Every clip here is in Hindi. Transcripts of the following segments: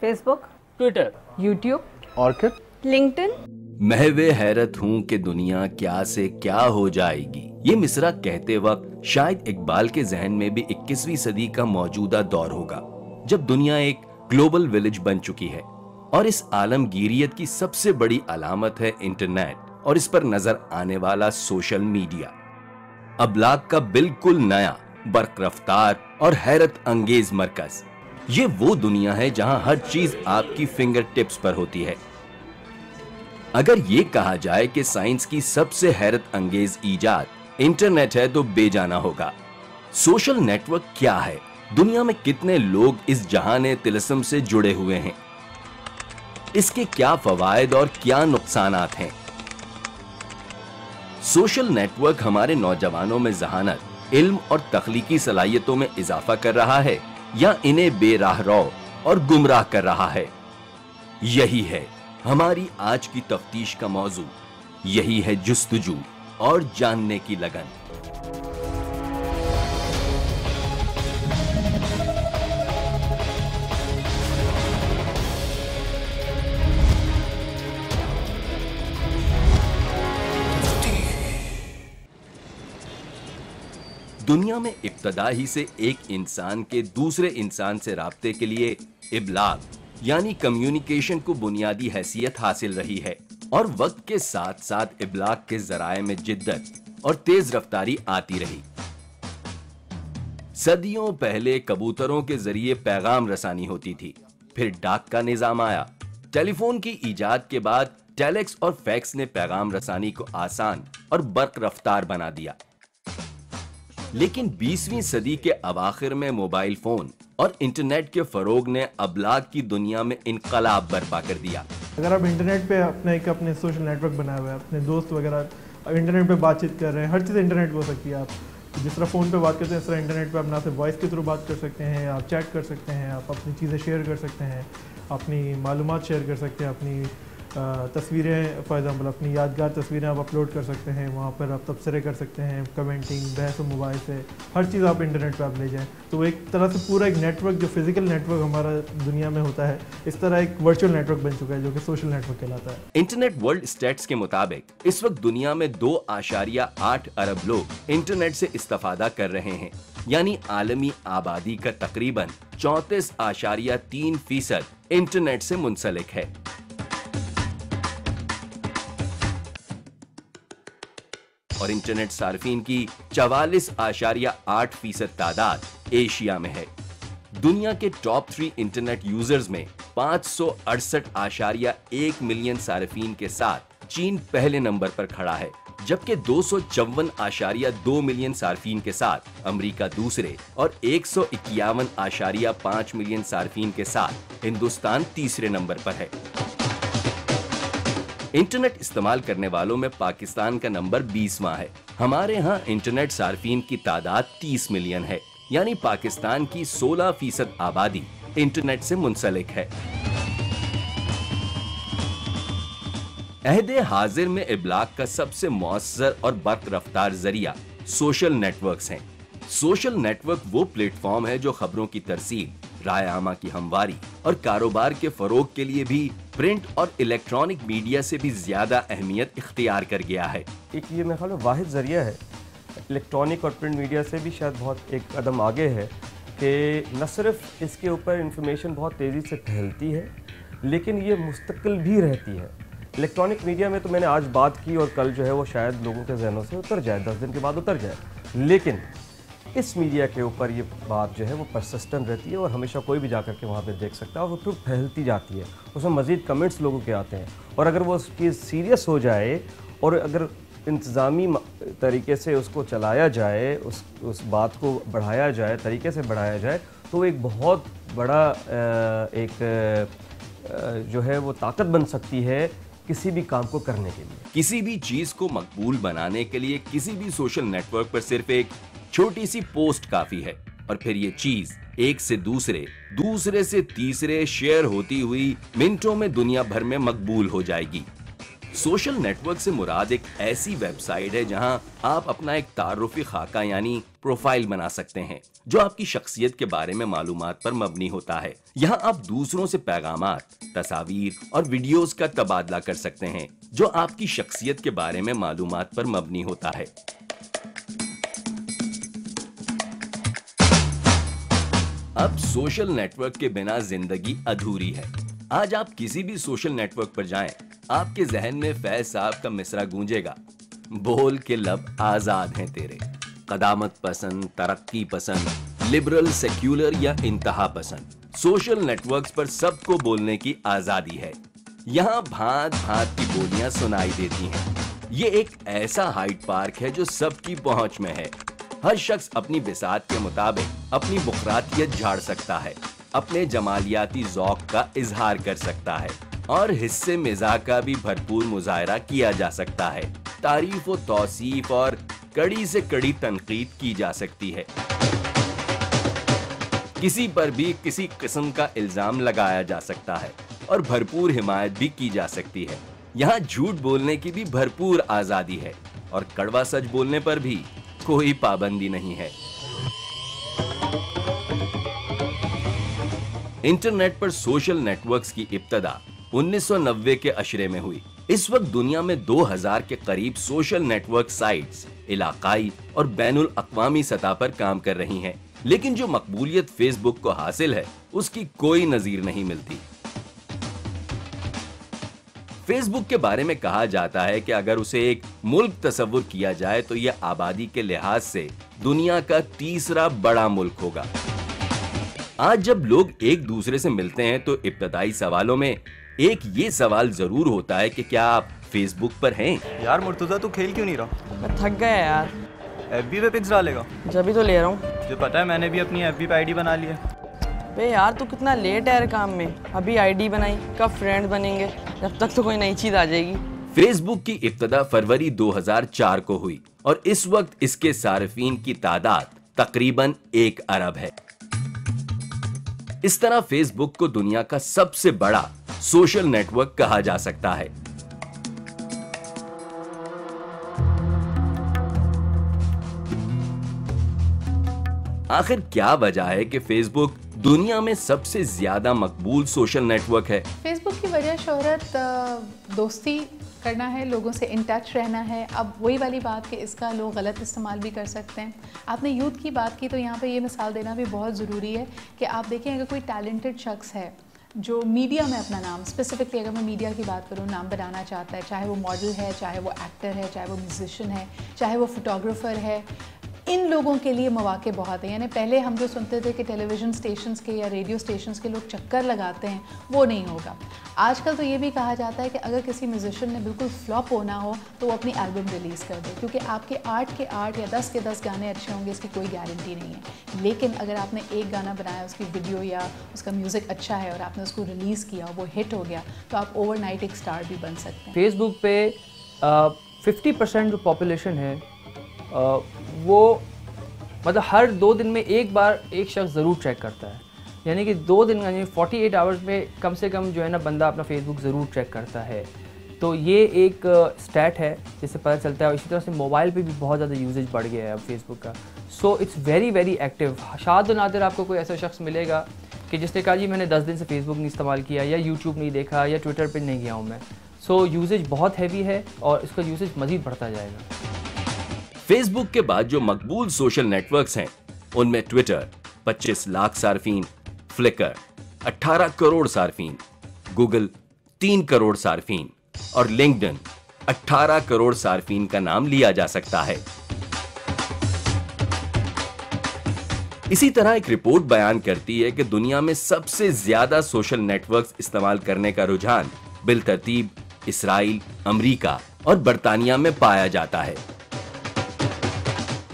Facebook, Twitter, YouTube, Orkut, LinkedIn. महवे हैरत हूं कि दुनिया क्या से क्या हो जाएगी। ये मिसरा कहते वक्त शायद इकबाल के जहन में भी 21वीं सदी का मौजूदा दौर होगा, जब दुनिया एक ग्लोबल विलेज बन चुकी है और इस आलमगीरियत की सबसे बड़ी अलामत है इंटरनेट और इस पर नजर आने वाला सोशल मीडिया। अबलाग का बिल्कुल नया, बर्क रफ्तार और हैरत अंगेज मरकज। ये वो दुनिया है जहां हर चीज आपकी फिंगर टिप्स पर होती है। अगर ये कहा जाए कि साइंस की सबसे हैरत अंगेज ईजाद इंटरनेट है तो बेजाना होगा। सोशल नेटवर्क क्या है? दुनिया में कितने लोग इस जहान तिलस्म से जुड़े हुए हैं? इसके क्या फवायद और क्या नुकसानात हैं? सोशल नेटवर्क हमारे नौजवानों में जहानत, इल्म और तख्लीकी सलाहियतों में इजाफा कर रहा है या इन्हें बेराह रो और गुमराह कर रहा है? यही है हमारी आज की तफ्तीश का मौजू। यही है जुस्तजू और जानने की लगन। दुनिया में इब्तदा ही से एक इंसान के दूसरे इंसान से राब्ते के लिए इबलाग यानी कम्युनिकेशन को बुनियादी हैसियत हासिल रही है और वक्त के साथ साथ इबलाग के जराए में जिद्दत और तेज रफ्तारी आती रही। सदियों पहले कबूतरों के जरिए पैगाम रसानी होती थी, फिर डाक का निजाम आया। टेलीफोन की इजाद के बाद टेलेक्स और फैक्स ने पैगाम रसानी को आसान और बर्क रफ्तार बना दिया। लेकिन 20वीं सदी के अवाखिर में मोबाइल फोन और इंटरनेट के फरोग ने अबलाग की दुनिया में इनकलाब बर्पा कर दिया। अगर आप इंटरनेट पे अपने सोशल नेटवर्क बनाए हुए हैं, अपने दोस्त वगैरह इंटरनेट पे बातचीत कर रहे हैं, हर चीज़ इंटरनेट पे हो सकती है। आप जिस तरह फ़ोन पे बात करते हैं इस तरह इंटरनेट पे अपना से वॉइस के थ्रू बात कर सकते हैं, आप चैट कर सकते हैं, आप अपनी चीज़ें शेयर कर सकते हैं, अपनी मालूमात शेयर कर सकते हैं, अपनी तस्वीरें फॉर एग्जाम्पल अपनी यादगार तस्वीरें आप अपलोड कर सकते हैं, वहाँ पर आप तबसरे कर सकते हैं, कमेंटिंग, बहस मोबाइल से हर चीज़ आप इंटरनेट पे आप ले जाएं। तो एक तरह से पूरा एक नेटवर्क जो फिजिकल नेटवर्क हमारा दुनिया में होता है, इस तरह एक वर्चुअल नेटवर्क बन चुका है जो कि सोशल नेटवर्क कहलाता है। इंटरनेट वर्ल्ड स्टैट्स के मुताबिक इस वक्त दुनिया में 2.8 अरब लोग इंटरनेट से इस्तेफादा कर रहे हैं, यानी आलमी आबादी का तकरीबन 34.3% इंटरनेट से मुंसलिक है। और इंटरनेट सार्फिन की 44.8% तादाद एशिया में है। दुनिया के टॉप 3 इंटरनेट यूजर्स में 568.1 मिलियन सार्फिन के साथ चीन पहले नंबर पर खड़ा है, जबकि 254.2 मिलियन सार्फिन के साथ अमेरिका दूसरे और 151.5 मिलियन सार्फिन के साथ हिंदुस्तान तीसरे नंबर पर है। इंटरनेट इस्तेमाल करने वालों में पाकिस्तान का नंबर 20वां है। हमारे यहाँ इंटरनेट सार्फिन की तादाद 30 मिलियन है, यानी पाकिस्तान की 16% आबादी इंटरनेट से मुंसलिक है। अहदे हाजिर में इबलाग का सबसे मौसर और बर्क रफ्तार जरिया सोशल नेटवर्क्स हैं। सोशल नेटवर्क वो प्लेटफॉर्म है जो खबरों की तरसील, राय आमा की हमवारी और कारोबार के फरोग के लिए भी प्रिंट और इलेक्ट्रॉनिक मीडिया से भी ज्यादा अहमियत इख्तियार कर गया है। एक ये मेरे ख्याल में वाहिद जरिया है, इलेक्ट्रॉनिक और प्रिंट मीडिया से भी शायद बहुत एक कदम आगे है कि न सिर्फ इसके ऊपर इंफॉर्मेशन बहुत तेज़ी से फैलती है, लेकिन ये मुस्तकिल भी रहती है। इलेक्ट्रॉनिक मीडिया में तो मैंने आज बात की और कल जो है वो शायद लोगों के जहनों से उतर जाए, 10 दिन के बाद उतर जाए, लेकिन इस मीडिया के ऊपर ये बात जो है वो परसिस्टेंट रहती है और हमेशा कोई भी जाकर के वहाँ पे देख सकता है और वो फिर फैलती जाती है। उसमें मज़ीद कमेंट्स लोगों के आते हैं और अगर वो चीज़ सीरियस हो जाए और अगर इंतज़ामी तरीके से उसको चलाया जाए, उस बात को बढ़ाया जाए, तरीके से बढ़ाया जाए, तो एक बहुत बड़ा एक जो है वो ताकत बन सकती है किसी भी काम को करने के लिए। किसी भी चीज को मकबूल बनाने के लिए किसी भी सोशल नेटवर्क पर सिर्फ एक छोटी सी पोस्ट काफी है और फिर ये चीज एक से दूसरे, दूसरे से तीसरे शेयर होती हुई मिनटों में दुनिया भर में मकबूल हो जाएगी। सोशल नेटवर्क से मुराद एक ऐसी वेबसाइट है जहां आप अपना एक तारुफी खाका यानी प्रोफाइल बना सकते हैं, जो आपकी शख्सियत के बारे में मालूमात पर मबनी होता है। यहाँ आप दूसरों से पैगामात, तस्वीर और वीडियोस का तबादला कर सकते हैं जो आपकी शख्सियत के बारे में मालूमात पर मबनी होता है। अब सोशल नेटवर्क के बिना जिंदगी अधूरी है। आज आप किसी भी सोशल नेटवर्क पर जाएं, आपके जहन में फैज साहब का मिसरा गूंजेगा, बोल के लब आजाद हैं तेरे, कदामत पसंद, तरक्की पसंद, लिबरल, सेक्युलर या इंतहा पसंद। सोशल नेटवर्क्स पर सबको बोलने की आजादी है। यहाँ भांत भांत की बोलियां सुनाई देती हैं। ये एक ऐसा हाइड पार्क है जो सबकी पहुंच में है। हर शख्स अपनी बिसात के मुताबिक अपनी बुखरातियत झाड़ सकता है, अपने जमालियाती ज़ौक़ का इजहार कर सकता है और हिस्से मिज़ाह का भी भरपूर मुजाहरा किया जा सकता है। तारीफ व तौसीफ और कड़ी से कड़ी तनकीद की जा सकती है। किसी पर भी किसी किस्म का इल्जाम लगाया जा सकता है और भरपूर हिमायत भी की जा सकती है। यहाँ झूठ बोलने की भी भरपूर आजादी है और कड़वा सच बोलने पर भी कोई पाबंदी नहीं है। इंटरनेट पर सोशल नेटवर्क्स की इब्तदा 1990 के अशरे में हुई। इस वक्त दुनिया में 2000 के करीब सोशल नेटवर्क साइट्स इलाकाई और बैनुल अक़वामी सतह पर काम कर रही हैं, लेकिन जो मकबूलियत फेसबुक को हासिल है उसकी कोई नजीर नहीं मिलती। फेसबुक के बारे में कहा जाता है कि अगर उसे एक मुल्क तस्वुर किया जाए तो यह आबादी के लिहाज से दुनिया का तीसरा बड़ा मुल्क होगा। आज जब लोग एक दूसरे से मिलते हैं तो इब्तदाई सवालों में एक ये सवाल जरूर होता है कि क्या आप फेसबुक पर हैं? यार मुर्तुज़ा तू खेल क्यों नहीं रहा? मैं थक गया यार। एफबी पे पिक्स डालेगा? जब भी तो ले रहा हूँ। तुझे पता है मैंने भी अपनी एफबी पे आईडी बना ली है। बे यार तू कितना लेट है यार काम में, अभी आईडी बनाई, कब फ्रेंड बनेंगे? जब तक तो कोई नई चीज आ जाएगी। फेसबुक की इब्तदा फरवरी 2004 को हुई और इस वक्त इसके सारिफीन की तादाद तकरीबन 1 अरब है। इस तरह फेसबुक को दुनिया का सबसे बड़ा सोशल नेटवर्क कहा जा सकता है। आखिर क्या वजह है कि फेसबुक दुनिया में सबसे ज्यादा मकबूल सोशल नेटवर्क है? फेसबुक की वजह शोहरत, दोस्ती करना है, लोगों से इन टच रहना है। अब वही वाली बात कि इसका लोग गलत इस्तेमाल भी कर सकते हैं। आपने यूथ की बात की तो यहाँ पे ये मिसाल देना भी बहुत ज़रूरी है कि आप देखें अगर कोई टैलेंटेड शख्स है जो मीडिया में अपना नाम, स्पेसिफिकली अगर मैं मीडिया की बात करूँ, नाम बनाना चाहता है, चाहे वो मॉडल है, चाहे वो एक्टर है, चाहे वो म्यूजिशियन है, चाहे वो फोटोग्राफर है, इन लोगों के लिए मौके बहुत हैं। यानी पहले हम जो सुनते थे कि टेलीविज़न स्टेशंस के या रेडियो स्टेशंस के लोग चक्कर लगाते हैं, वो नहीं होगा। आजकल तो ये भी कहा जाता है कि अगर किसी म्यूजिशियन ने बिल्कुल फ्लॉप होना हो तो वो अपनी एल्बम रिलीज़ कर दे, क्योंकि आपके 8 के 8 या 10 के 10 गाने अच्छे होंगे इसकी कोई गारंटी नहीं है। लेकिन अगर आपने एक गाना बनाया, उसकी वीडियो या उसका म्यूज़िक अच्छा है और आपने उसको रिलीज़ किया, वो हिट हो गया, तो आप ओवरनाइट एक स्टार भी बन सकते हैं। फेसबुक पे 50% जो पॉपुलेशन है वो मतलब हर 2 दिन में एक बार एक शख्स ज़रूर चेक करता है। यानी कि 2 दिन यानी 48 आवर्स में कम से कम जो है ना बंदा अपना फेसबुक ज़रूर चेक करता है। तो ये एक स्टैट है जिससे पता चलता है। और इसी तरह से मोबाइल पे भी बहुत ज़्यादा यूजेज बढ़ गया है अब फेसबुक का। So it's very very active. शायद नादिर आपको कोई ऐसा शख्स मिलेगा कि जिसने कहा जी मैंने 10 दिन से फेसबुक नहीं इस्तेमाल किया, या यूट्यूब नहीं देखा, या ट्विटर पर नहीं गया हूँ मैं। सो यूजेज बहुत हैवी है और इसका यूजेज मज़ीद बढ़ता जाएगा। फेसबुक के बाद जो मकबूल सोशल नेटवर्क्स हैं उनमें ट्विटर 25 लाख सार्फिन, फ्लिकर 18 करोड़ सार्फिन, गूगल 3 करोड़ सार्फिन और लिंक्डइन 18 करोड़ सार्फिन का नाम लिया जा सकता है। इसी तरह एक रिपोर्ट बयान करती है कि दुनिया में सबसे ज्यादा सोशल नेटवर्क्स इस्तेमाल करने का रुझान बिलतरतीब इसराइल, अमेरिका और बरतानिया में पाया जाता है,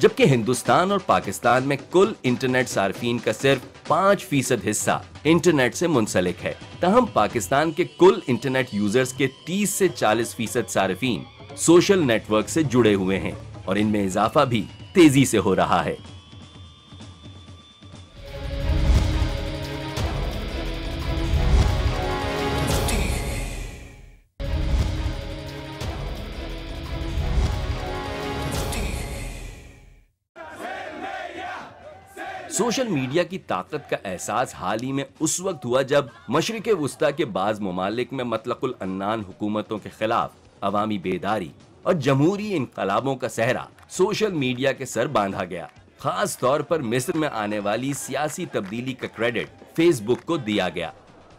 जबकि हिंदुस्तान और पाकिस्तान में कुल इंटरनेट सार्फिन का सिर्फ 5% हिस्सा इंटरनेट से मुंसलिक है। तहम पाकिस्तान के कुल इंटरनेट यूजर्स के 30 से 40% सार्फिन सोशल नेटवर्क से जुड़े हुए हैं और इनमें इजाफा भी तेजी से हो रहा है। सोशल मीडिया की ताकत का एहसास हाल ही में उस वक्त हुआ जब मशरिक वुस्ता के बाज ममालिक में मतलकुल अन्नान हुकूमतों के खिलाफ अवामी बेदारी और जमहूरी इनकलाबों का सहरा सोशल मीडिया के सर बांधा गया। खास तौर पर मिस्र में आने वाली सियासी तब्दीली का क्रेडिट फेसबुक को दिया गया।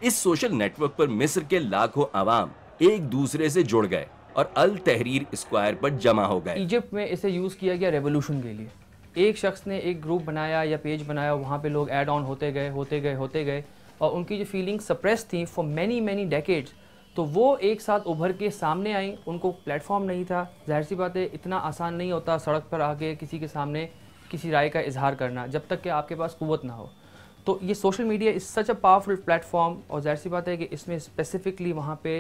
इस सोशल नेटवर्क पर मिस्र के लाखों अवाम एक दूसरे से जुड़ गए और अल तहरीर स्क्वायर पर जमा हो गए। इजिप्ट में इसे यूज़ किया गया रेवोल्यूशन के लिए। एक शख्स ने एक ग्रुप बनाया या पेज बनाया, वहाँ पे लोग ऐड ऑन होते गए और उनकी जो फीलिंग सप्रेस थी फॉर मैनी डेकेड्स, तो वो एक साथ उभर के सामने आई। उनको प्लेटफॉर्म नहीं था। जाहिर सी बात है, इतना आसान नहीं होता सड़क पर आके किसी के सामने किसी राय का इजहार करना जब तक कि आपके पास कुव्वत ना हो। तो ये social media is such a powerful platform, और जाहिर सी बात है कि इसमें स्पेसिफिकली वहाँ पे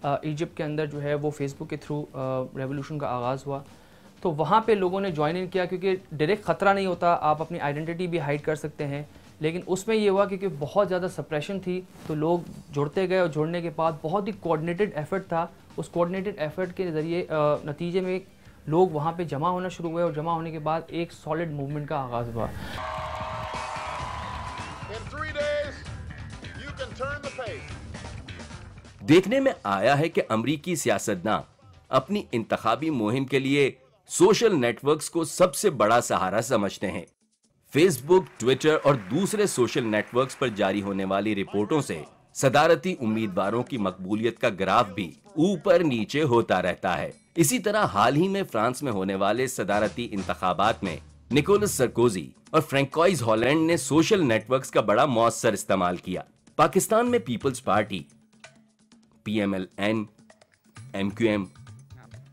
इजिप्ट के अंदर जो है वो फेसबुक के थ्रू रेवोल्यूशन का आगाज़ हुआ। तो वहाँ पे लोगों ने ज्वाइन इन किया, क्योंकि डायरेक्ट ख़तरा नहीं होता, आप अपनी आइडेंटिटी भी हाइड कर सकते हैं। लेकिन उसमें ये हुआ क्योंकि बहुत ज़्यादा सप्रेशन थी, तो लोग जुड़ते गए और जुड़ने के बाद बहुत ही कोऑर्डिनेटेड एफर्ट था। उस कोऑर्डिनेटेड एफर्ट के ज़रिए नतीजे में लोग वहाँ पे जमा होना शुरू हुए और जमा होने के बाद एक सॉलिड मूवमेंट का आगाज़ हुआ। देखने में आया है कि अमरीकी सियासतदान अपनी इंतखाबी मुहिम के लिए सोशल नेटवर्क्स को सबसे बड़ा सहारा समझते हैं। फेसबुक, ट्विटर और दूसरे सोशल नेटवर्क्स पर जारी होने वाली रिपोर्टों से सदारती उम्मीदवारों की मकबूलियत का ग्राफ भी ऊपर नीचे होता रहता है। इसी तरह हाल ही में फ्रांस में होने वाले सदारती इंतखाबात में निकोलस सरकोजी और फ्रैंकोइस हॉलैंड ने सोशल नेटवर्क्स का बड़ा मौसर इस्तेमाल किया। पाकिस्तान में पीपल्स पार्टी, PMLN, MQM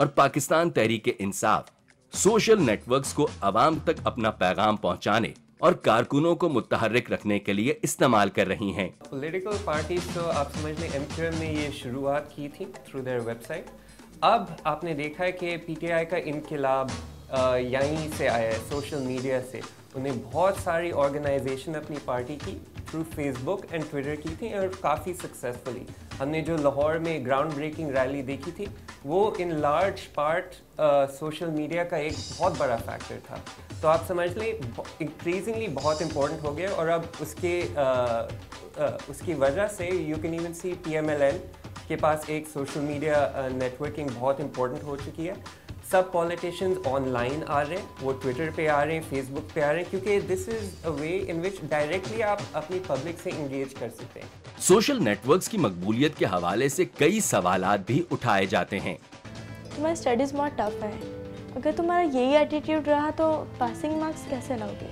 और पाकिस्तान तहरीक इंसाफ सोशल नेटवर्क्स को अवाम तक अपना पैगाम पहुंचाने और कारकुनों को मुतहर्रिक रखने के लिए इस्तेमाल कर रही हैं। पॉलिटिकल पार्टीज तो आप समझ लें MQM ने ये शुरुआत की थी थ्रू देयर वेबसाइट। अब आपने देखा है कि PTI का इनकलाब यहीं से आया है, सोशल मीडिया से। उन्हें बहुत सारी ऑर्गेनाइजेशन अपनी पार्टी की थ्रू फेसबुक एंड ट्विटर की थी और काफ़ी सक्सेसफुली। हमने जो लाहौर में ग्राउंड ब्रेकिंग रैली देखी थी वो in large part social media का एक बहुत बड़ा फैक्टर था। तो आप समझ लें इंक्रीजिंगली बहुत इम्पोर्टेंट हो गया। और अब उसकी वजह से you can even see PMLN के पास एक सोशल मीडिया नेटवर्किंग बहुत इम्पोर्टेंट हो चुकी है। सब पॉलिटिशियंस ऑनलाइन आ रहे हैं, वो ट्विटर पे आ रहे हैं, फेसबुक पे आ रहे हैं, क्योंकि this is a way in which directly आप अपनी पब्लिक से इंगेज कर सकते हैं। सोशल नेटवर्क्स की मकबूलियत के हवाले से कई सवालात भी उठाए जाते हैं। तुम्हारी स्टडीज़ बहुत टफ है, अगर तुम्हारा यही एटीट्यूड रहा तो पासिंग मार्क्स कैसे लाओगे?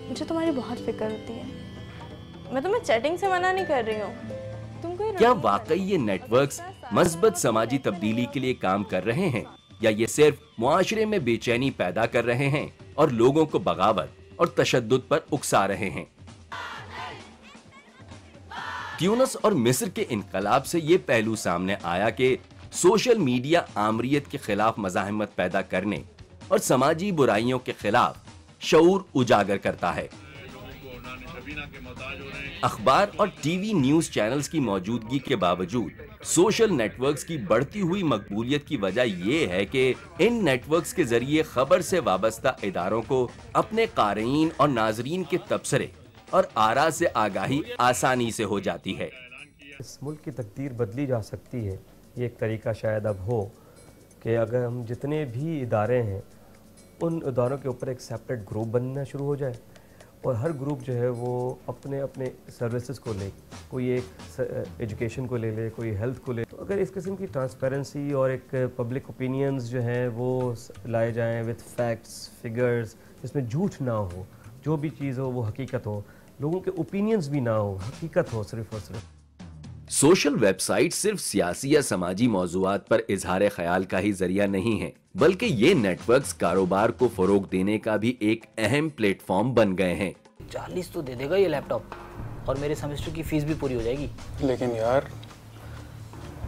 मुझे तुम्हारी बहुत फिक्र होती है। मैं तुम्हें चैटिंग से मना नहीं कर रही हूँ। तुम कोई क्या वाकई ये नेटवर्क्स मस्बत समाजी तब्दीली के लिए काम कर रहे हैं, या ये सिर्फ मुआशरे में बेचैनी पैदा कर रहे हैं और लोगों को बगावत और तशद्दुद पर उकसा रहे हैं? ट्यूनिस और मिस्र के इनकलाब से ये पहलू सामने आया कि सोशल मीडिया आमरीत के खिलाफ मज़ाहमत पैदा करने और समाजी बुराइयों के खिलाफ शऊर उजागर करता है। अखबार और टीवी न्यूज चैनल्स की मौजूदगी के बावजूद सोशल नेटवर्क्स की बढ़ती हुई मकबूलियत की वजह यह है कि इन नेटवर्क्स के जरिए खबर से वाबस्ता इदारों को अपने क़ारीन और नाजरीन के तबसरे और आरा से आगाही आसानी से हो जाती है। इस मुल्क की तकदीर बदली जा सकती है। ये एक तरीका शायद अब हो कि अगर हम जितने भी इदारे हैं उन इदारों के ऊपर एक सेपरेट ग्रुप बनना शुरू हो जाए और हर ग्रुप जो है वो अपने अपने सर्विसेज को ले, कोई एक एजुकेशन को ले ले, कोई हेल्थ को ले। तो अगर इस किस्म की ट्रांसपेरेंसी और एक पब्लिक ओपिनियंस जो हैं वो लाए जाएं विद फैक्ट्स, फिगर्स, जिसमें झूठ ना हो, जो भी चीज़ हो वो हकीकत हो, लोगों के ओपिनियंस भी ना हो, हकीकत हो सिर्फ और सिर्फ। सोशल वेबसाइट सिर्फ सियासी या समाजी मौज़ूआत पर इजहार ख्याल का ही जरिया नहीं है, बल्कि ये नेटवर्क्स कारोबार को फरोग देने का भी एक अहम प्लेटफॉर्म बन गए हैं। 40 तो दे देगा ये लैपटॉप और मेरे सेमेस्टर की फीस भी पूरी हो जाएगी। लेकिन यार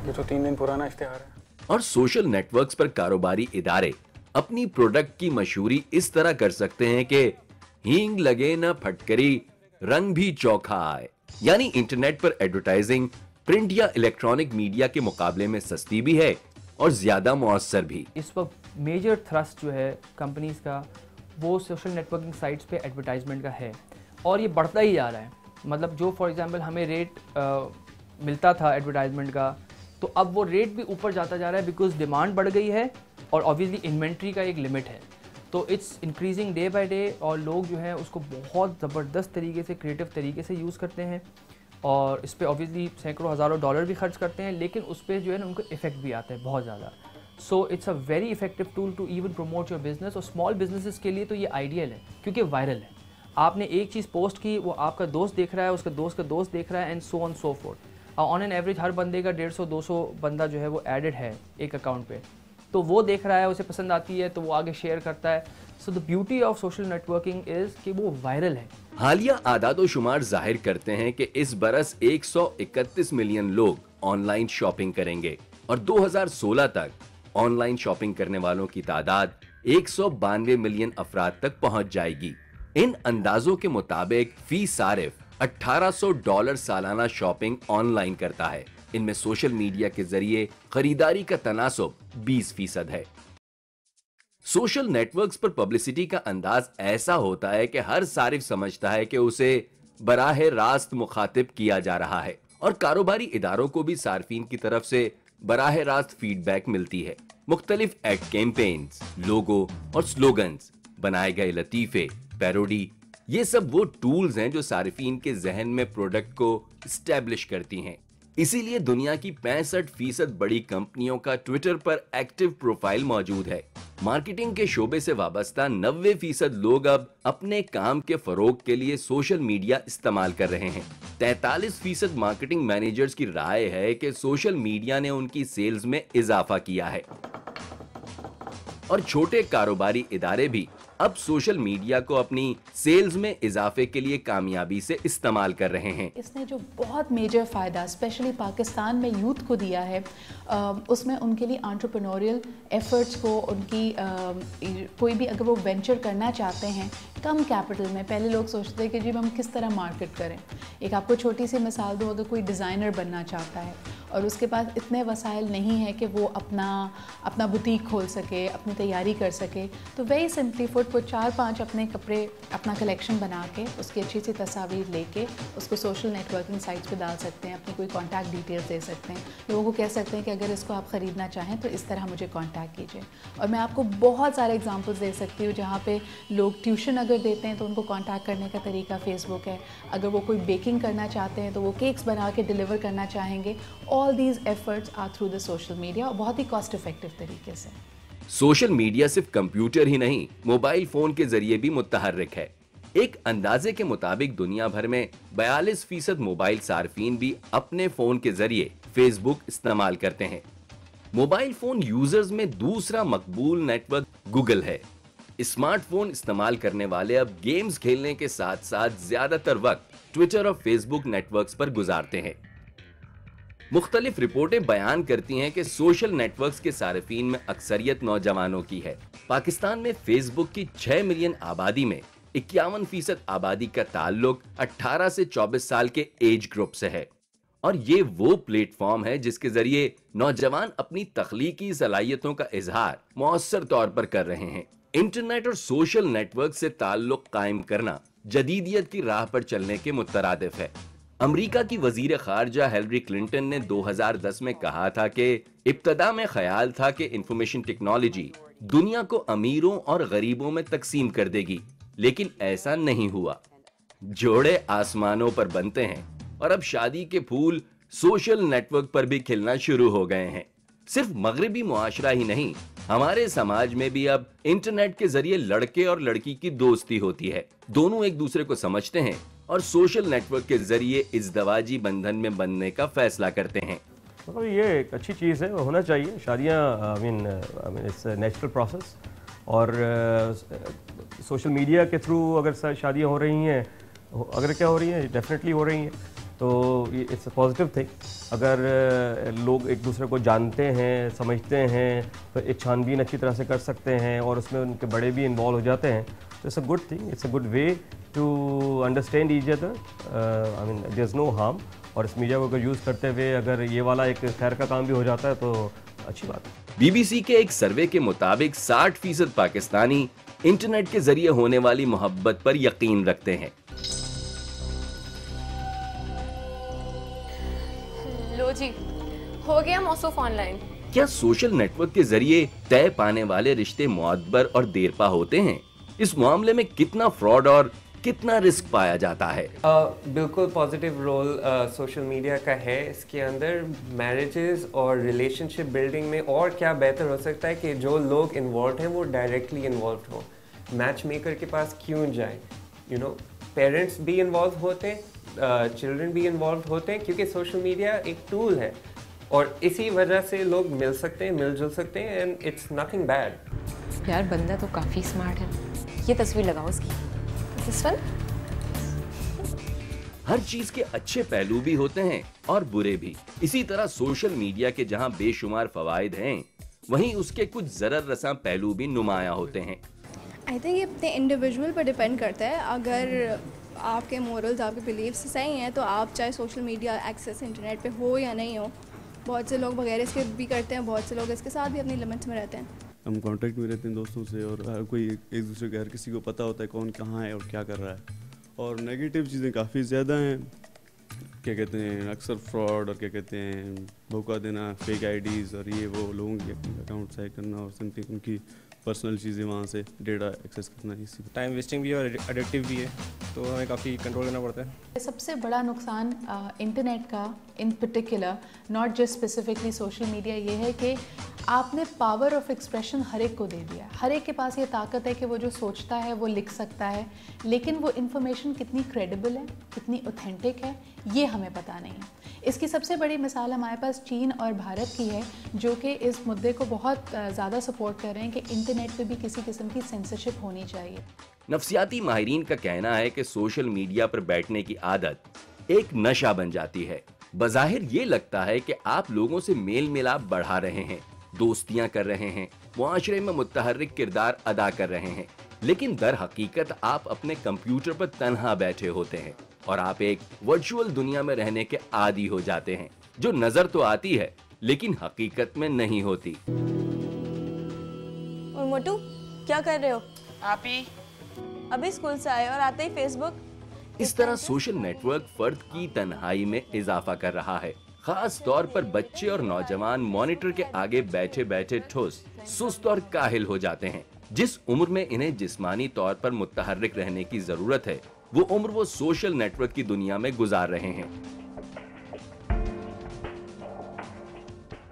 ये तो 3 दिन पुराना इश्तिहार है। और सोशल नेटवर्क्स पर कारोबारी इदारे अपनी प्रोडक्ट की मशहूरी इस तरह कर सकते हैं कि हींग लगे न फटकरी, रंग भी चौखा आए। यानी इंटरनेट पर एडवर्टाइजिंग प्रिंट या इलेक्ट्रॉनिक मीडिया के मुकाबले में सस्ती भी है और ज्यादा मौसर भी। इस वक्त मेजर थ्रस्ट जो है कंपनीज का वो सोशल नेटवर्किंग साइट्स पे एडवर्टाइजमेंट का है, और ये बढ़ता ही जा रहा है। मतलब जो फॉर एग्जांपल हमें रेट मिलता था एडवर्टाइजमेंट का, तो अब वो रेट भी ऊपर जाता जा रहा है बिकॉज डिमांड बढ़ गई है और ऑब्वियसली इन्वेंट्री का एक लिमिट है, तो it's increasing day by day, और लोग जो हैं उसको बहुत ज़बरदस्त तरीके से, क्रिएटिव तरीके से यूज़ करते हैं, और इस पर ऑब्वियसली सैकड़ों हज़ारों डॉलर भी खर्च करते हैं, लेकिन उस पर जो है ना उनको इफेक्ट भी आता है बहुत ज़्यादा। So it's a very effective tool to even promote your business, और स्मॉल बिजनेसेस के लिए तो ये आइडियल है क्योंकि वायरल है। आपने एक चीज़ पोस्ट की, वो आपका दोस्त देख रहा है, उसका दोस्त का दोस्त देख रहा है, and so on so forth. On an average हर बंदे का 150-200 बंदा जो है वो एडेड है एक अकाउंट पे, तो वो देख रहा है, उसे पसंद आती है तो वो आगे शेयर करता है। So the beauty of social networking is कि वो वायरल है। हालिया आदादोशुमार जाहिर करते हैं कि इस बरस 131 मिलियन लोग ऑनलाइन शॉपिंग करेंगे और 2016 तक ऑनलाइन शॉपिंग करने वालों की तादाद 192 मिलियन अफराद तक पहुंच जाएगी। इन अंदाजों के मुताबिक फी सारिफ $1800 सालाना शॉपिंग ऑनलाइन करता है। इनमें सोशल मीडिया के जरिए खरीदारी का तनासुब 20% है। सोशल नेटवर्क्स पर पब्लिसिटी का अंदाज ऐसा होता है कि हर सारिफ समझता है कि उसे बराह रास्त मुखातिब किया जा रहा है, और कारोबारी इदारों को भी सार्फिन की तरफ से बराह रास्त फीडबैक मिलती है। मुख्तलिफ एड कैंपेन्स, लोगो और स्लोगन्स, बनाए गए लतीफे, पैरोडी, ये सब वो टूल्स हैं जो सार्फिन के जहन में प्रोडक्ट को स्टैब्लिश करती हैं। इसीलिए दुनिया की 65% बड़ी कंपनियों का ट्विटर पर एक्टिव प्रोफाइल मौजूद है। मार्केटिंग के शोबे से वाबस्ता 90% लोग अब अपने काम के फरोग के लिए सोशल मीडिया इस्तेमाल कर रहे हैं। 43% मार्केटिंग मैनेजर्स की राय है कि सोशल मीडिया ने उनकी सेल्स में इजाफा किया है, और छोटे कारोबारी इदारे भी अब सोशल मीडिया को अपनी सेल्स में इजाफे के लिए कामयाबी से इस्तेमाल कर रहे हैं। इसने जो बहुत मेजर फ़ायदा स्पेशली पाकिस्तान में यूथ को दिया है, उसमें उनके लिए एंटरप्रेन्योरियल एफर्ट्स को, उनकी कोई भी अगर वो वेंचर करना चाहते हैं कम कैपिटल में, पहले लोग सोचते हैं कि जी हम किस तरह मार्केट करें। एक आपको छोटी सी मिसाल दूँ, अगर कोई डिज़ाइनर बनना चाहता है और उसके पास इतने वसाइल नहीं है कि वो अपना बुटीक खोल सके, अपनी तैयारी कर सके, तो वेरी सिंपली फुट 4-5 अपने कपड़े, अपना कलेक्शन बना के उसकी अच्छी सी तस्वीर लेके उसको सोशल नेटवर्किंग साइट्स पे डाल सकते हैं, अपनी कोई कॉन्टैक्ट डिटेल्स दे सकते हैं, लोगों को कह सकते हैं कि अगर इसको आप ख़रीदना चाहें तो इस तरह मुझे कॉन्टैक्ट कीजिए। और मैं आपको बहुत सारे एग्जांपल्स दे सकती हूँ जहाँ पे लोग ट्यूशन अगर देते हैं तो उनको कॉन्टैक्ट करने का तरीका फेसबुक है। अगर वो कोई बेकिंग करना चाहते हैं तो वो केक्स बना के डिलीवर करना चाहेंगे। All these efforts are through the social media, और बहुत ही कॉस्ट इफेक्टिव तरीके से। सोशल मीडिया सिर्फ कंप्यूटर ही नहीं, मोबाइल फोन के जरिए भी मुतहर्रिक है। एक अंदाजे के मुताबिक दुनिया भर में 42% मोबाइल सार्फिन भी अपने फोन के जरिए फेसबुक इस्तेमाल करते हैं। मोबाइल फोन यूजर्स में दूसरा मकबूल नेटवर्क गूगल है। स्मार्टफोन इस्तेमाल करने वाले अब गेम्स खेलने के साथ साथ ज्यादातर वक्त ट्विटर और फेसबुक नेटवर्क्स पर गुजारते हैं। मुख्तलिफ रिपोर्टें बयान करती हैं कि सोशल नेटवर्क्स के सार्फिन में अक्सरियत नौजवानों की है। पाकिस्तान में फेसबुक की 6 मिलियन आबादी में 51% आबादी का ताल्लुक 18 से 24 साल के एज ग्रुप से है, और ये वो प्लेटफॉर्म है जिसके जरिए नौजवान अपनी तख्लीकी सलाहियतों का इजहार मौसर तौर पर कर रहे हैं। इंटरनेट और सोशल नेटवर्क से ताल्लुक कायम करना जदीदियत की राह पर चलने के मुतरादिफ है। अमेरिका की वजीर खारजा हिलरी क्लिंटन ने 2010 में कहा था कि इब्तदा में ख्याल था कि इंफॉर्मेशन टेक्नोलॉजी दुनिया को अमीरों और गरीबों में तकसीम कर देगी, लेकिन ऐसा नहीं हुआ। जोड़े आसमानों पर बनते हैं, और अब शादी के फूल सोशल नेटवर्क पर भी खिलना शुरू हो गए हैं। सिर्फ मगरबी मुआशरा ही नहीं, हमारे समाज में भी अब इंटरनेट के जरिए लड़के और लड़की की दोस्ती होती है। दोनों एक दूसरे को समझते हैं और सोशल नेटवर्क के जरिए इज़्दवाजी बंधन में बनने का फैसला करते हैं। मतलब ये एक अच्छी चीज़ है, होना चाहिए। शादियाँ I mean it's natural process, और सोशल मीडिया के थ्रू अगर शादियाँ हो रही हैं, अगर क्या हो रही हैं, डेफिनेटली हो रही हैं, तो इट्स अ पॉजिटिव थिंग। अगर लोग एक दूसरे को जानते हैं, समझते हैं, तो एक छानबीन अच्छी तरह से कर सकते हैं, और उसमें उनके बड़े भी इन्वॉल्व हो जाते हैं, तो it's a good thing, it's a good way to understand each other. I mean there is no harm, और इस मीडिया को अगर यूज़ करते हुए अगर ये वाला एक खैर का काम भी हो जाता है तो अच्छी बात है। बीबीसी के एक सर्वे के मुताबिक 60% पाकिस्तानी इंटरनेट के जरिए होने वाली मोहब्बत पर यकीन रखते हैं। लो जी, हो गया मौसूफ ऑनलाइन। क्या सोशल नेटवर्क के जरिए तय पाने वाले रिश्ते मुअद्बर और देरपा होते हैं? इस मामले में कितना फ्रॉड और कितना रिस्क पाया जाता है? बिल्कुल पॉजिटिव रोल सोशल मीडिया का है इसके अंदर। मैरिजेस और रिलेशनशिप बिल्डिंग में और क्या बेहतर हो सकता है कि जो लोग इन्वॉल्व हैं वो डायरेक्टली इन्वॉल्व हो। मैच मेकर के पास क्यों जाए? पेरेंट्स भी इन्वॉल्व होते हैं, चिल्ड्रन भी इन्वॉल्व होते हैं, क्योंकि सोशल मीडिया एक टूल है और इसी वजह से लोग मिल सकते हैं, मिलजुल सकते हैं, एंड इट्स नथिंग बैड। यार बंदा तो काफ़ी स्मार्ट है। ये तस्वीर लगाओ उसकी। This one? हर चीज के अच्छे पहलू भी होते हैं और बुरे भी। इसी तरह सोशल मीडिया के जहां बेशुमार फवायद हैं, वहीं उसके कुछ जरर रसा पहलू भी नुमाया होते हैं। आई थिंक ये अपने इंडिविजुअल पर डिपेंड करता है। अगर आपके मोरल्स, आपके बिलीव्स सही हैं तो आप चाहे सोशल मीडिया एक्सेस इंटरनेट पे हो या नहीं हो, बहुत से लोग बगैर इसके भी करते हैं, बहुत से लोग इसके साथ भी अपनी लिमिट्स में रहते हैं। हम कांटेक्ट में रहते हैं दोस्तों से, और हर कोई एक दूसरे के, हर किसी को पता होता है कौन कहाँ है और क्या कर रहा है। और नेगेटिव चीज़ें काफ़ी ज़्यादा हैं। क्या कहते हैं, अक्सर फ्रॉड और क्या कहते हैं धोखा देना, फेक आईडीज़ और ये वो लोगों के अकाउंट हैक करना और समथिंग उनकी पर्सनल चीज़ें वहाँ से डेटा एक्सेस करना। इसी टाइम वेस्टिंग भी है और एडिक्टिव भी है, तो हमें काफ़ी कंट्रोल करना पड़ता है। सबसे बड़ा नुकसान इंटरनेट का इन particular, not just specifically social media, ये है कि आपने पावर ऑफ एक्सप्रेशन हर एक को दे दिया। हर एक के पास ये ताकत है कि वो जो सोचता है वो लिख सकता है, लेकिन वो इन्फॉर्मेशन कितनी क्रेडिबल है, कितनी ऑथेंटिक है, ये हमें पता नहीं है। इसकी सबसे बड़ी मिसाल हमारे पास चीन और भारत की है, जो कि इस मुद्दे को बहुत ज़्यादा सपोर्ट कर रहे हैं कि इंटरनेट पे भी किसी किस्म की सेंसरशिप होनी चाहिए। नफ्सियाती माहिरीन का कहना है कि सोशल मीडिया पर बैठने की आदत एक नशा बन जाती है। बज़ाहिर ये लगता है कि आप लोगों से मेल मिलाप बढ़ा रहे हैं, दोस्तियां कर रहे हैं, मुआशरे में मुतहर्रिक किरदार अदा कर रहे हैं, लेकिन दर हकीकत आप अपने कंप्यूटर पर तन्हा बैठे होते हैं और आप एक वर्चुअल दुनिया में रहने के आदी हो जाते हैं, जो नजर तो आती है लेकिन हकीकत में नहीं होती। और मोटू क्या कर रहे हो? आप ही अभी स्कूल से आए और आते ही फेसबुक। इस तरह सोशल नेटवर्क फर्द की तन्हाई में इजाफा कर रहा है। खास तौर पर बच्चे और नौजवान मॉनिटर के आगे बैठे बैठे ठुस, सुस्त और काहिल हो जाते हैं। जिस उम्र में इन्हें जिस्मानी तौर पर मुतहर्रिक रहने की जरूरत है, वो उम्र वो सोशल नेटवर्क की दुनिया में गुजार रहे हैं।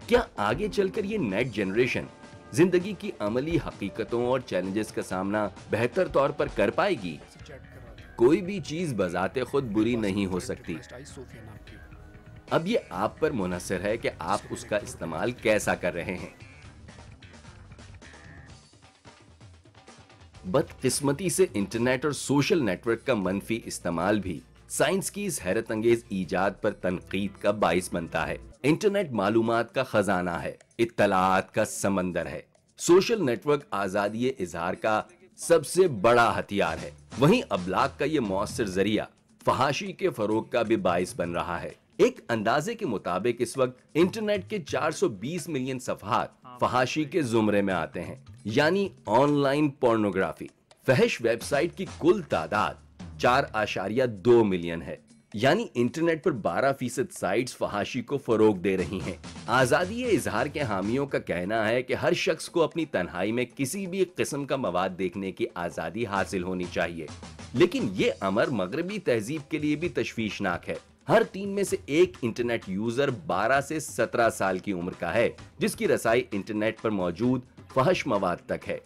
क्या आगे चलकर ये नेट जनरेशन जिंदगी की अमली हकीकतों और चैलेंजेस का सामना बेहतर तौर पर कर पाएगी? कोई भी चीज बजाते खुद बुरी नहीं हो सकती। अब ये आप पर मुनहसर है कि आप उसका इस्तेमाल कैसा कर रहे हैं। बदकिस्मती से इंटरनेट और सोशल नेटवर्क का मनफी इस्तेमाल भी साइंस की इस हैरत अंगेज ईजाद पर तनकीद का बाइस बनता है। इंटरनेट मालूमात का खजाना है, इत्तलाआत का समंदर है। सोशल नेटवर्क आजादी इजहार का सबसे बड़ा हथियार है। वहीं अबलाग का ये मौसर जरिया फहाशी के फरोग का भी बाइस बन रहा है। एक अंदाजे के मुताबिक इस वक्त इंटरनेट के 420 मिलियन सफहात फहाशी के जुमरे में आते हैं, यानी ऑनलाइन पोर्नोग्राफी। फहश वेबसाइट की कुल तादाद 4.2 मिलियन है, यानी इंटरनेट पर 12% साइट्स फहाशी को फरोग दे रही हैं। आजादी इजहार के हामियों का कहना है कि हर शख्स को अपनी तन्हाई में किसी भी किस्म का मवाद देखने की आजादी हासिल होनी चाहिए, लेकिन ये अमर मगरबी तहजीब के लिए भी तशवीशनाक है। हर 3 में से एक इंटरनेट यूजर 12 से 17 साल की उम्र का है, जिसकी रसाई इंटरनेट पर मौजूद फहश मवाद तक है।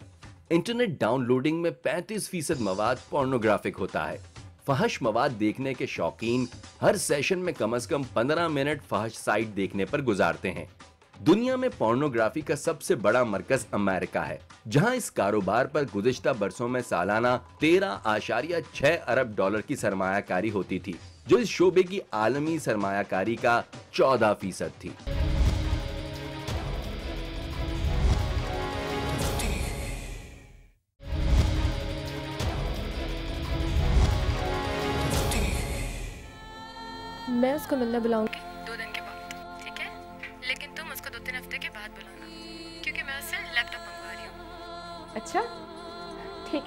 इंटरनेट डाउनलोडिंग में 35% मवाद पोर्नोग्राफिक होता है। फहश मवाद देखने के शौकीन हर सेशन में कम से कम 15 मिनट फहश साइट देखने पर गुजारते हैं। दुनिया में पोर्नोग्राफी का सबसे बड़ा मरकज अमेरिका है, जहां इस कारोबार पर गुज़िश्ता बरसों में सालाना 13.6 अरब डॉलर की सरमायाकारी होती थी, जो इस शोबे की आलमी सरमायाकारी का 14% थी। मैं उसको मिलने बुलाऊंगी 2 दिन के बाद, ठीक है? लेकिन तुम उसको 2-3 हफ्ते के बाद बुलाना, क्योंकि मैं उससे लैपटॉप मंगवा रही हूँ। अच्छा ठीक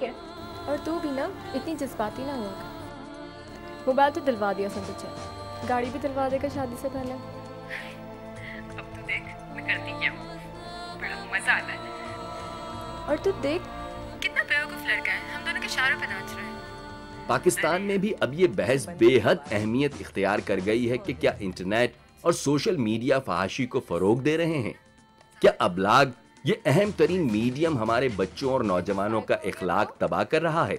तू भी ना इतनी जज्बाती ना हुआ कर। मोबाइल तो दिलवा दिया सब कुछ, गाड़ी भी दिलवा देगा शादी से पहले। अब तू देख मैं करती क्या हूँ, बड़ा मजा आता है। और तू देख कितना बेवकूफ लड़का है, हम दोनों के इशारों पे नाच रहे हैं। पाकिस्तान में भी अब ये बहस बेहद अहमियत इख्तियार कर गई है कि क्या इंटरनेट और सोशल मीडिया फहाशी को फरोग दे रहे हैं। क्या अबलाग, ये अहम तरीन मीडियम, हमारे बच्चों और नौजवानों का इखलाक तबाह कर रहा है।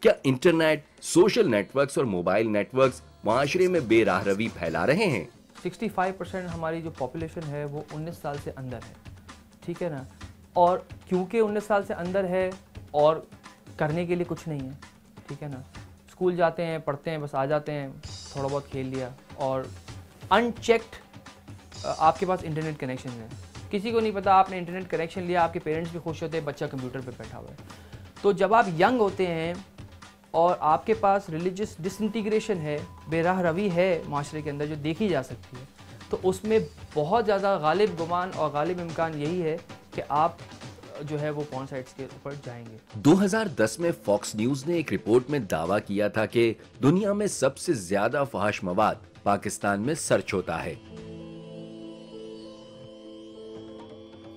क्या इंटरनेट, सोशल नेटवर्क्स और मोबाइल नेटवर्क्स माशरे में बेराहरवी फैला रहे हैं। 65% हमारी जो पॉपुलेशन है वो 19 साल से अंदर है, ठीक है ना। और क्योंकि 19 साल से अंदर है और करने के लिए कुछ नहीं है, ठीक है ना। स्कूल जाते हैं, पढ़ते हैं, बस आ जाते हैं, थोड़ा बहुत खेल लिया, और अनचेक्ड आपके पास इंटरनेट कनेक्शन है। किसी को नहीं पता आपने इंटरनेट कनेक्शन लिया, आपके पेरेंट्स भी खुश होते हैं, बच्चा कंप्यूटर पे बैठा हुआ है। तो जब आप यंग होते हैं और आपके पास रिलीजियस डिसइंटीग्रेशन है, बेराह रवी है माशरे के अंदर जो देखी जा सकती है, तो उसमें बहुत ज़्यादा गालिब गुमान और गालिब इम्कान यही है कि आप जो है वो पॉर्न साइट्स के ऊपर जाएंगे। 2010 में फॉक्स न्यूज ने एक रिपोर्ट में दावा किया था कि दुनिया में सबसे ज्यादा फहश मवाद पाकिस्तान में सर्च होता है।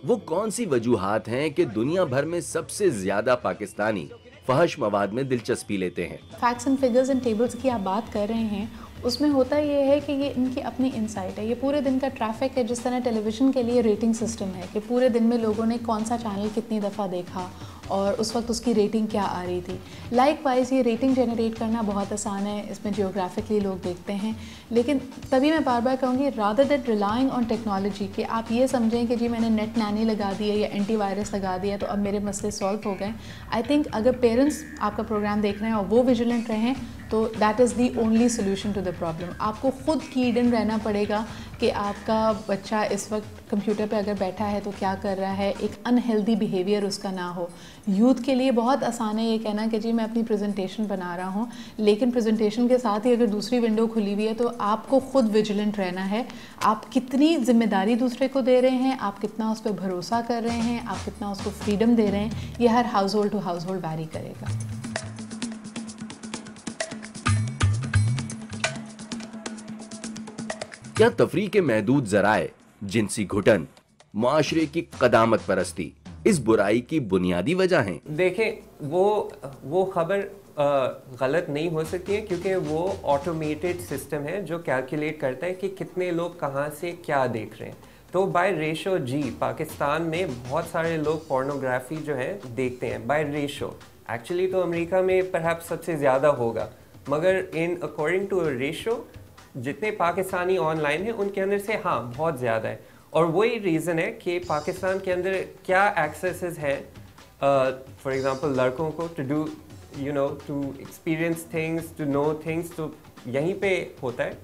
वो कौन सी वजूहात हैं कि दुनिया भर में सबसे ज्यादा पाकिस्तानी फहश मवाद में दिलचस्पी लेते हैं। Facts and figures and tables की आप बात कर रहे हैं, उसमें होता ये है कि ये इनकी अपनी इंसाइट है, ये पूरे दिन का ट्रैफिक है। जिस तरह टेलीविज़न के लिए रेटिंग सिस्टम है कि पूरे दिन में लोगों ने कौन सा चैनल कितनी दफ़ा देखा और उस वक्त उसकी रेटिंग क्या आ रही थी। लाइकवाइज ये रेटिंग जनरेट करना बहुत आसान है, इसमें जियोग्राफिकली लोग देखते हैं। लेकिन तभी मैं बार बार कहूँगी, rather that relying on technology, कि आप ये समझें कि जी मैंने नेट नैनी लगा दी है या एंटीवायरस लगा दिया तो अब मेरे मसले सॉल्व हो गए। आई थिंक अगर पेरेंट्स आपका प्रोग्राम देख रहे हैं और वो विजिलेंट रहें तो that is the only solution to the problem. आपको खुद कीड इन रहना पड़ेगा कि आपका बच्चा इस वक्त कंप्यूटर पे अगर बैठा है तो क्या कर रहा है, एक अनहेल्दी बिहेवियर उसका ना हो। यूथ के लिए बहुत आसान है ये कहना कि जी मैं अपनी प्रेजेंटेशन बना रहा हूँ, लेकिन प्रेजेंटेशन के साथ ही अगर दूसरी विंडो खुली हुई है तो आपको खुद विजिलेंट रहना है। आप कितनी जिम्मेदारी दूसरे को दे रहे हैं, आप कितना उस पर भरोसा कर रहे हैं, आप कितना उसको फ्रीडम दे रहे हैं, ये हर household to household vary करेगा। क्या तफरीह के महदूद जराए, जिनसी घुटन, माशरे की कदामत परस्ती इस बुराई की बुनियादी वजह हैं? देखें, वो खबर गलत नहीं हो सकती है क्योंकि वो ऑटोमेटेड सिस्टम है जो कैलकुलेट करता है कि कितने लोग कहाँ से क्या देख रहे हैं। तो बाय रेशो जी पाकिस्तान में बहुत सारे लोग पोर्नोग्राफी जो है देखते हैं बाय रेशो। एक्चुअली तो अमेरिका में परहैप्स सबसे ज़्यादा होगा, मगर इन अकॉर्डिंग टू रेशो जितने पाकिस्तानी ऑनलाइन हैं उनके अंदर से हाँ बहुत ज़्यादा है। और वही रीज़न है कि पाकिस्तान के अंदर क्या एक्सेसेस हैं फॉर एग्ज़ाम्पल लड़कों को to do to experience things, to know things, तो यहीं पे होता है।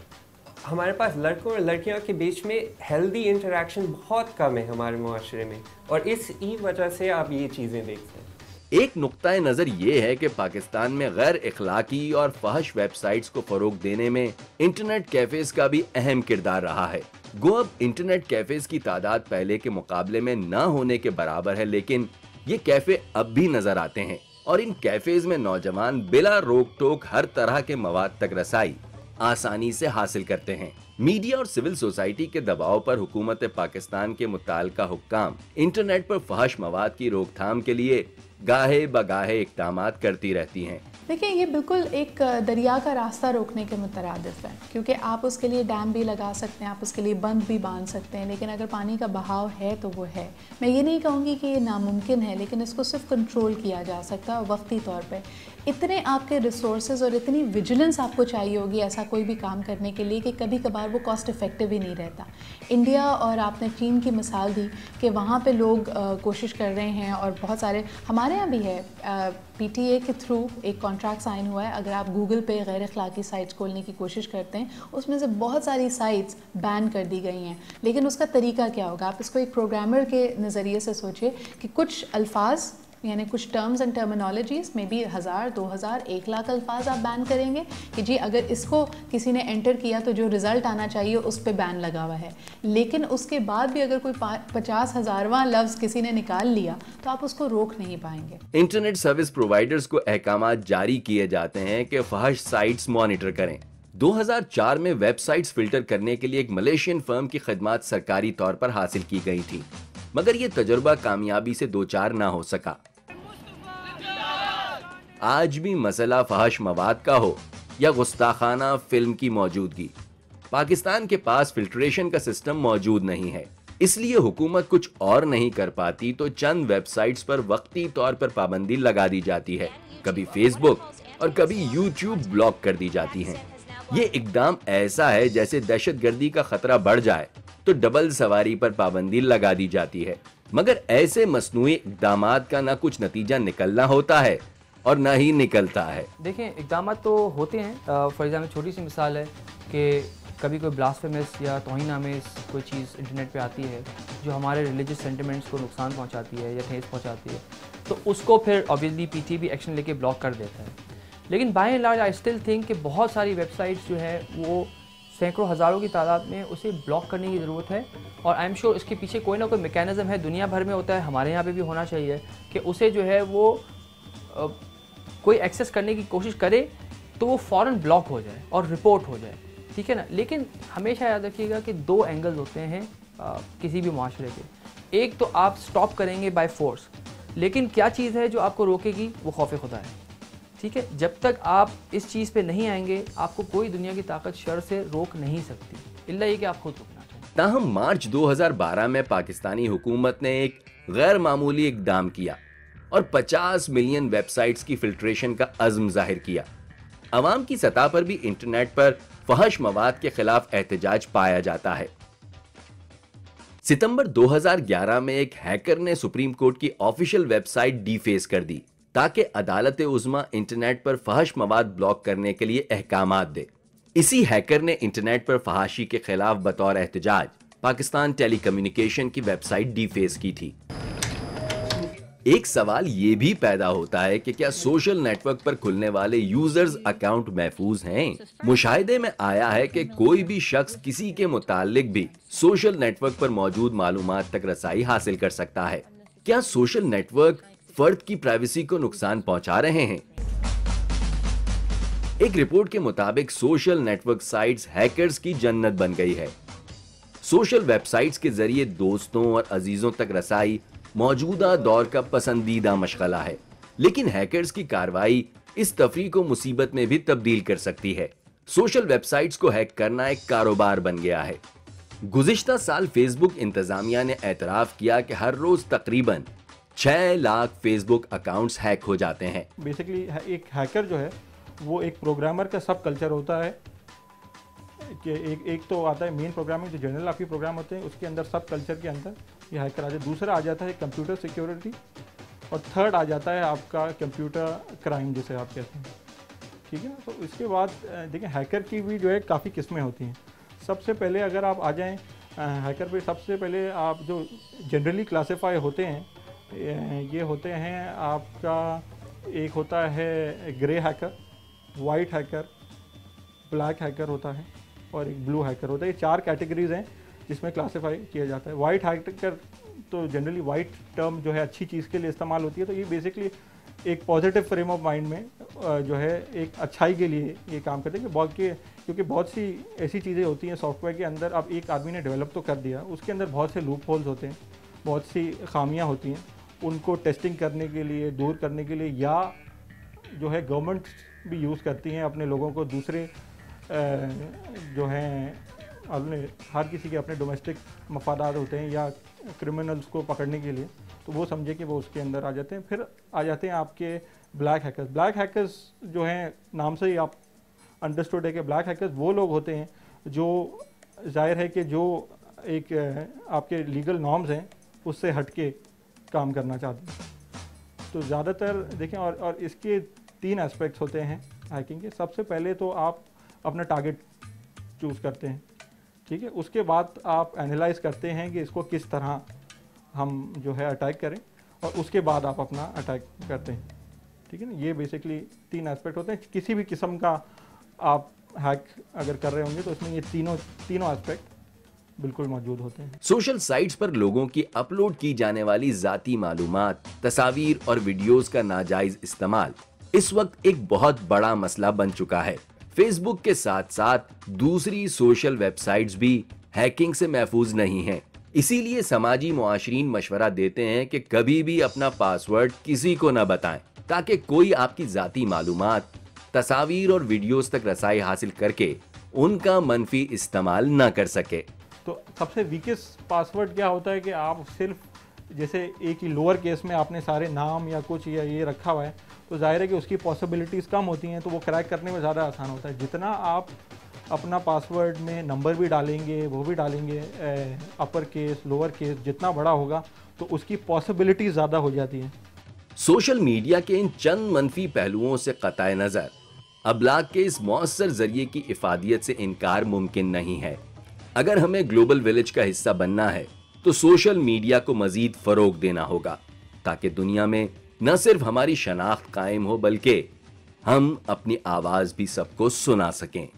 हमारे पास लड़कों और लड़कियों के बीच में हेल्दी इंटरेक्शन बहुत कम है हमारे मुआशरे में, और इस वजह से आप ये चीज़ें देखते हैं। एक नुक्ता नजर ये है कि पाकिस्तान में गैर इखलाकी और फहश वेबसाइट्स को फरोग देने में इंटरनेट कैफेज का भी अहम किरदार रहा है। गो अब इंटरनेट कैफेज की तादाद पहले के मुकाबले में न होने के बराबर है, लेकिन ये कैफे अब भी नजर आते हैं और इन कैफेज में नौजवान बिला रोक टोक हर तरह के मवाद तक रसाई आसानी से हासिल करते हैं। मीडिया और सिविल सोसाइटी के दबाव पर हुकूमत पाकिस्तान के मुताल्लिका हुक्काम इंटरनेट पर फहश मवाद की रोकथाम के लिए गाहे बगाहे इक़दामात करती रहती हैं। देखिए, ये बिल्कुल एक दरिया का रास्ता रोकने के मुतरादिफ है, क्योंकि आप उसके लिए डैम भी लगा सकते हैं, आप उसके लिए बंद भी बांध सकते हैं, लेकिन अगर पानी का बहाव है तो वो है। मैं ये नहीं कहूँगी कि ये नामुमकिन है, लेकिन इसको सिर्फ कंट्रोल किया जा सकता है वक्ती तौर पे। इतने आपके रिसोर्सेज और इतनी विजिलेंस आपको चाहिए होगी ऐसा कोई भी काम करने के लिए कि कभी कभार वो कॉस्ट इफ़ेक्टिव ही नहीं रहता। इंडिया और आपने चीन की मिसाल दी कि वहाँ पे लोग कोशिश कर रहे हैं, और बहुत सारे हमारे यहाँ भी है। PTA के थ्रू एक कॉन्ट्रैक्ट साइन हुआ है। अगर आप गूगल पे गैर अखलाकी साइट्स खोलने की कोशिश करते हैं, उसमें से बहुत सारी साइट्स बैन कर दी गई हैं। लेकिन उसका तरीका क्या होगा? आप इसको एक प्रोग्रामर के नज़रिए से सोचिए कि कुछ अल्फाज यानी कुछ टर्म्स एंड टर्मिनोलॉजीज में भी 1000, 2000, 1 लाख अल्फाज आप बैन करेंगे कि जी अगर इसको किसी ने एंटर किया तो जो रिज़ल्ट आना चाहिए उस पर बैन लगा हुआ है। लेकिन उसके बाद भी अगर कोई 50,000वां लफ्ज़ किसी ने निकाल लिया तो आप उसको रोक नहीं पाएंगे। इंटरनेट सर्विस प्रोवाइडर्स को अहकामात जारी किए जाते हैं कि फहश साइट्स मॉनिटर करें। 2004 में वेबसाइट्स फिल्टर करने के लिए एक मलेशियन फर्म की खिदमत सरकारी तौर पर हासिल की गई थी, मगर यह तजुर्बा कामयाबी से दो चार ना हो सका। आज भी मसला फहश मवाद का हो या गुस्ताखाना फिल्म की मौजूदगी, पाकिस्तान के पास फिल्ट्रेशन का सिस्टम मौजूद नहीं है। इसलिए हुकूमत कुछ और नहीं कर पाती तो चंद वेबसाइट्स पर वक्ती तौर पर पाबंदी लगा दी जाती है। कभी फेसबुक और कभी यूट्यूब ब्लॉक कर दी जाती हैं। ये इकदाम ऐसा है जैसे दहशतगर्दी का खतरा बढ़ जाए तो डबल सवारी पर पाबंदी लगा दी जाती है, मगर ऐसे मसनूई इकदामात का ना कुछ नतीजा निकलना होता है और ना ही निकलता है। देखें, इकदाम तो होते हैं। फॉर एग्जाम्पल छोटी सी मिसाल है कि कभी कोई ब्लास्फेमस या तौहीनामेज़ कोई चीज़ इंटरनेट पे आती है जो हमारे रिलीजियस सेंटिमेंट्स को नुकसान पहुंचाती है या ठेस पहुंचाती है, तो उसको फिर ऑब्वियसली पीटीबी एक्शन लेके ब्लॉक कर देता है। लेकिन by and large I still think कि बहुत सारी वेबसाइट्स जो है वो सैकड़ों हज़ारों की तादाद में उसे ब्लॉक करने की ज़रूरत है, और आई एम श्योर इसके पीछे कोई ना कोई मैकेनिज़्म है, दुनिया भर में होता है, हमारे यहाँ पे भी होना चाहिए कि उसे जो है वो कोई एक्सेस करने की कोशिश करे तो वो फ़ौरन ब्लॉक हो जाए और रिपोर्ट हो जाए, ठीक है ना। लेकिन हमेशा याद रखिएगा कि दो एंगल्स होते हैं किसी भी माशरे के। एक तो आप स्टॉप करेंगे बाय फोर्स, लेकिन क्या चीज़ है जो आपको रोकेगी? वो खौफ खुदा है, ठीक है। जब तक आप इस चीज़ पे नहीं आएंगे आपको कोई दुनिया की ताकत शर से रोक नहीं सकती, इल्ला ये कि आप खुद रुकना चाहिए। ताहम मार्च 2012 में पाकिस्तानी हुकूमत ने एक गैर मामूली इकदाम किया और 50 मिलियन वेबसाइट्स की फिल्ट्रेशन का अज़्म जाहिर किया। अवाम की सतह पर भी इंटरनेट पर फहश मवाद के खिलाफ एहतजाज पाया जाता है। सितंबर 2011 में एक हैकर ने सुप्रीम कोर्ट की ऑफिशियल वेबसाइट डीफेस कर दी ताकि अदालत उज़्मा इंटरनेट पर फहश मवाद ब्लॉक करने के लिए अहकामात दे। इसी हैकर ने इंटरनेट पर फहाशी के खिलाफ बतौर एहतजाज पाकिस्तान टेलीकम्युनिकेशन की वेबसाइट डीफेस की थी। एक सवाल ये भी पैदा होता है कि क्या सोशल नेटवर्क पर खुलने वाले यूजर्स अकाउंट महफूज हैं? मुशाहिदे में आया है कि कोई भी शख्स किसी के मुतालिक भी सोशल नेटवर्क पर मौजूद मालूमात तक रसाई हासिल कर सकता है। क्या सोशल नेटवर्क फर्द की प्राइवेसी को नुकसान पहुंचा रहे हैं? एक रिपोर्ट के मुताबिक सोशल नेटवर्क साइट्स हैकर्स की जन्नत बन गई है। सोशल वेबसाइट्स के जरिए दोस्तों और अजीजों तक रसाई मौजूदा दौर का पसंदीदा मशगला है, लेकिन हैकर्स की कार्रवाई इस तफरीक को मुसीबत में भी तब्दील कर सकती है। सोशल वेबसाइट्स को हैक करना एक कारोबार बन गया है। गुज़िश्ता साल फेसबुक इंतजामिया ने एतराफ किया कि हर रोज तकरीबन 6 लाख फेसबुक अकाउंट्स हैक हो जाते हैं। बेसिकली एक हैकर जो है वो एक प्रोग्रामर का सब कल्चर होता है कि एक तो आता है मेन प्रोग्रामिंग जो जनरल आपकी प्रोग्राम होते हैं, उसके अंदर सब कल्चर के अंदर ये हैकर आ जाता है। दूसरा आ जाता है कंप्यूटर सिक्योरिटी, और थर्ड आ जाता है आपका कंप्यूटर क्राइम जिसे आप कहते हैं, ठीक है ना। तो इसके बाद देखिए हैकर की भी जो है काफ़ी किस्में होती हैं। सबसे पहले अगर आप आ जाएँ हैकर पे, सबसे पहले आप जो जनरली क्लासीफाई होते हैं ये होते हैं आपका, एक होता है grey hacker, white hacker, black hacker होता है और एक ब्लू हैकर होता है। ये 4 कैटेगरीज हैं जिसमें क्लासीफाई किया जाता है। वाइट हैकर तो जनरली वाइट टर्म जो है अच्छी चीज़ के लिए इस्तेमाल होती है, तो ये बेसिकली एक पॉजिटिव फ्रेम ऑफ माइंड में जो है एक अच्छाई के लिए ये काम करते हैं कि क्योंकि बहुत सी ऐसी चीज़ें होती हैं सॉफ्टवेयर के अंदर, अब एक आदमी ने डेवलप तो कर दिया, उसके अंदर बहुत से लूप होल्स होते हैं, बहुत सी खामियाँ होती हैं, उनको टेस्टिंग करने के लिए, दूर करने के लिए, या जो है गवर्नमेंट भी यूज़ करती हैं अपने लोगों को, दूसरे जो हैं अपने हर किसी के अपने डोमेस्टिक मफादात होते हैं या क्रिमिनल्स को पकड़ने के लिए, तो वो समझे कि वो उसके अंदर आ जाते हैं। फिर आ जाते हैं आपके ब्लैक हैकर्स। ब्लैक हैकर्स जो हैं नाम से ही आप अंडरस्टूड है कि ब्लैक हैकर्स वो लोग होते हैं जो जाहिर है कि जो एक आपके लीगल नॉर्म्स हैं उससे हट के काम करना चाहते हैं। तो ज़्यादातर देखें, और इसके 3 एस्पेक्ट्स होते हैं हैकिंग के। सबसे पहले तो आप अपना टारगेट चूज़ करते हैं, ठीक है। उसके बाद आप एनालाइज करते हैं कि इसको किस तरह हम जो है अटैक करें। और उसके बाद आप अपना अटैक करते हैं। ठीक है ना, ये बेसिकली 3 एस्पेक्ट होते हैं। किसी भी किस्म का आप हैक अगर कर रहे होंगे तो इसमें ये तीनों एस्पेक्ट बिल्कुल मौजूद होते हैं। सोशल साइट्स पर लोगों की अपलोड की जाने वाली जाती मालूमात, तस्वीर और वीडियोस का नाजायज इस्तेमाल इस वक्त एक बहुत बड़ा मसला बन चुका है। फेसबुक के साथ साथ दूसरी सोशल वेबसाइट्स भी हैकिंग से महफूज नहीं हैं। इसीलिए समाजी मुआशरीन मशवरा देते हैं कि कभी भी अपना पासवर्ड किसी को न बताएं, ताकि कोई आपकी जाती मालूमात, तस्वीर और वीडियोस तक रसाई हासिल करके उनका मनफी इस्तेमाल न कर सके। तो सबसे वीकेस्ट पासवर्ड क्या होता है कि आप सिर्फ जैसे एक ही लोअर केस में आपने सारे नाम या कुछ या ये रखा हुआ है, तो जाहिर है कि उसकी पॉसिबिलिटीज़ कम होती हैं, तो वो क्रैक करने में ज़्यादा आसान होता है। जितना आप अपना पासवर्ड में नंबर भी डालेंगे, वो भी डालेंगे अपर केस लोअर केस, जितना बड़ा होगा तो उसकी पॉसिबिलिटी ज़्यादा हो जाती है। सोशल मीडिया के इन चंद मनफी पहलुओं से कताए नजर अबलाग के इस मौसर जरिए की इफादियत से इनकार मुमकिन नहीं है। अगर हमें ग्लोबल विलेज का हिस्सा बनना है तो सोशल मीडिया को मजीद फरोग देना होगा, ताकि दुनिया में न सिर्फ हमारी शनाख्त कायम हो बल्कि हम अपनी आवाज भी सबको सुना सकें।